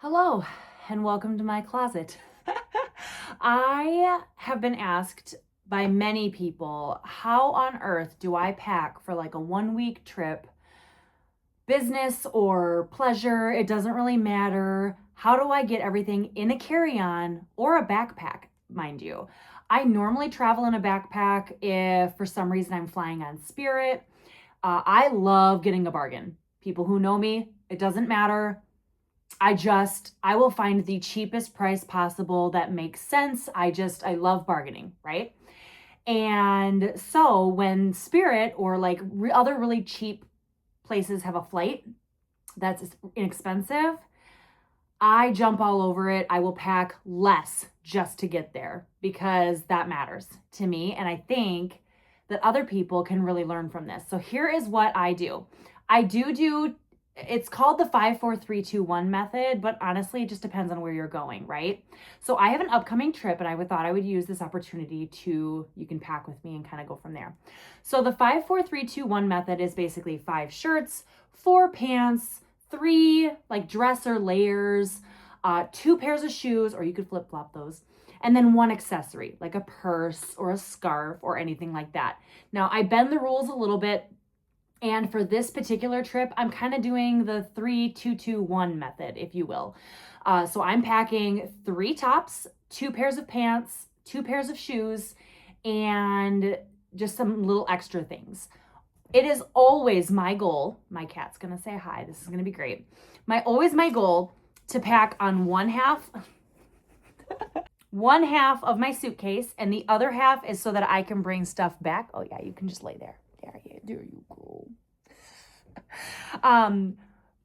Hello, and welcome to my closet. I have been asked by many people, how on earth do I pack for like a 1 week trip, business or pleasure? It doesn't really matter. How do I get everything in a carry-on or a backpack, mind you? I normally travel in a backpack if for some reason I'm flying on Spirit. I love getting a bargain. People who know me, it doesn't matter. I will find the cheapest price possible that makes sense. I love bargaining, right? And so when Spirit or like other really cheap places have a flight that's inexpensive, I jump all over it. I will pack less just to get there because that matters to me. And I think that other people can really learn from this. So here is what I do. It's called the 5-4-3-2-1 method, but honestly, it just depends on where you're going, right? So I have an upcoming trip and thought I would use this opportunity you can pack with me and kind of go from there. So the 5-4-3-2-1 method is basically 5 shirts, 4 pants, 3 like dresser layers, 2 pairs of shoes, or you could flip flop those, and then 1 accessory, like a purse or a scarf or anything like that. Now I bend the rules a little bit. And for this particular trip, I'm kind of doing the 3-2-2-1 method, if you will. So I'm packing 3 tops, 2 pairs of pants, 2 pairs of shoes, and just some little extra things. It is always my goal. My cat's going to say hi. This is going to be great. Always my goal to pack on one half of my suitcase, and the other half is so that I can bring stuff back. Oh yeah, you can just lay there. There you go.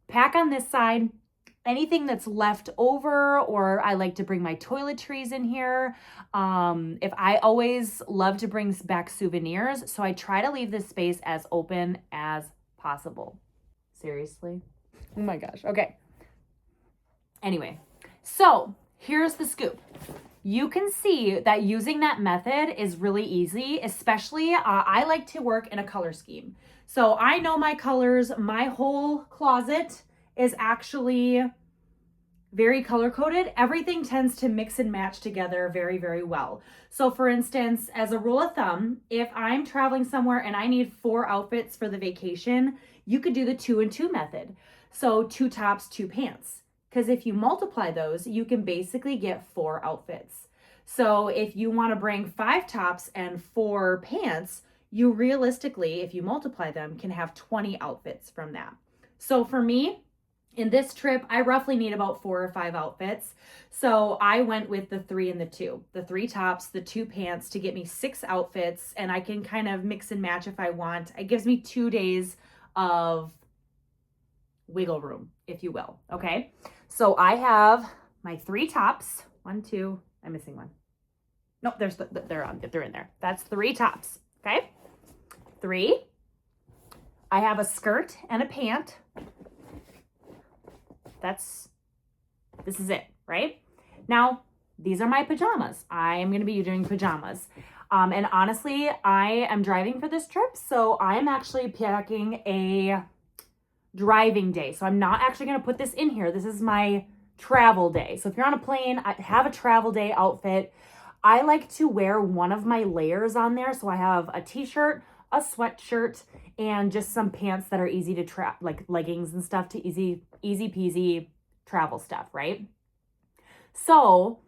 Pack on this side. Anything that's left over, or I like to bring my toiletries in here. If I always love to bring back souvenirs, so I try to leave this space as open as possible. Seriously? Oh my gosh. Okay. Anyway, so here's the scoop. You can see that using that method is really easy, especially I like to work in a color scheme. So I know my colors. My whole closet is actually very color coded. Everything tends to mix and match together very, very well. So for instance, as a rule of thumb, if I'm traveling somewhere and I need 4 outfits for the vacation, you could do the 2 and 2 method. So 2 tops, 2 pants. Because if you multiply those, you can basically get 4 outfits. So if you want to bring 5 tops and 4 pants, you realistically, if you multiply them, can have 20 outfits from that. So for me, in this trip, I roughly need about 4 or 5 outfits. So I went with the 3 and the 2. The 3 tops, the 2 pants to get me 6 outfits, and I can kind of mix and match if I want. It gives me 2 days of wiggle room, if you will. Okay. So I have my 3 tops. 1, 2, I'm missing one. Nope, they're in there. That's 3 tops. Okay. 3. I have a skirt and a pant. This is it, right? Now, these are my pajamas. I am going to be doing pajamas. And honestly, I am driving for this trip, so I'm actually packing a driving day. So I'm not actually going to put this in here. This is my travel day. So if you're on a plane, I have a travel day outfit. I like to wear one of my layers on there. So I have a t-shirt, a sweatshirt, and just some pants that are easy to like leggings and stuff to easy peasy travel stuff, right? So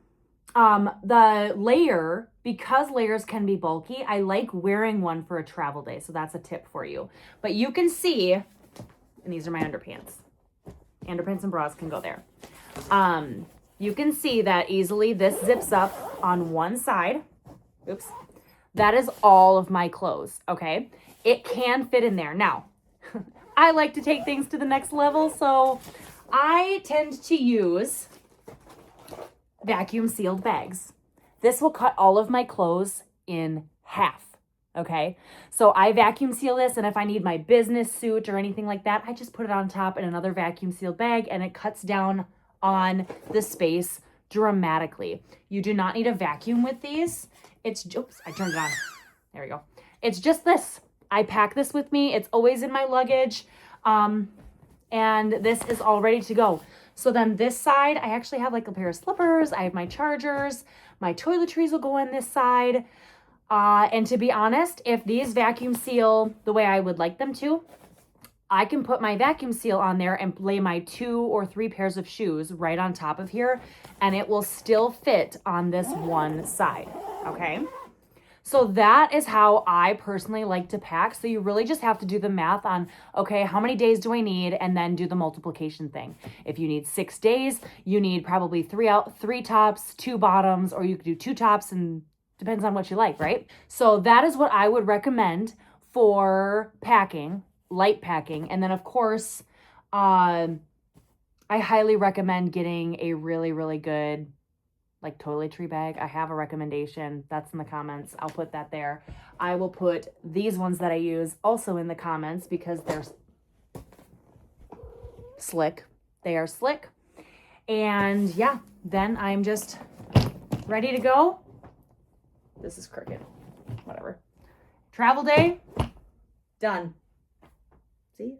the layer, because layers can be bulky, I like wearing one for a travel day. So that's a tip for you. But you can see, and these are my underpants. Underpants and bras can go there. You can see that easily this zips up on one side. Oops. That is all of my clothes, okay? It can fit in there. Now, I like to take things to the next level, so I tend to use vacuum sealed bags. This will cut all of my clothes in half. Okay, so I vacuum seal this, and if I need my business suit or anything like that, I just put it on top in another vacuum sealed bag, and it cuts down on the space dramatically. You do not need a vacuum with these. Oops, I turned it on. There we go. It's just this. I pack this with me. It's always in my luggage. And this is all ready to go. So then this side, I actually have like a pair of slippers. I have my chargers. My toiletries will go on this side. And to be honest, if these vacuum seal the way I would like them to, I can put my vacuum seal on there and lay my 2 or 3 pairs of shoes right on top of here, and it will still fit on this one side, okay? So that is how I personally like to pack. So you really just have to do the math on, okay, how many days do I need? And then do the multiplication thing. If you need 6 days, you need probably 3 tops, 2 bottoms, or you could do 2 tops, and depends on what you like, right? So that is what I would recommend for packing, light packing. And then of course, I highly recommend getting a really, really good like toiletry bag. I have a recommendation. That's in the comments. I'll put that there. I will put these ones that I use also in the comments because they're slick. They are slick. And yeah, then I'm just ready to go. This is crooked. Whatever. Travel day. Done. See?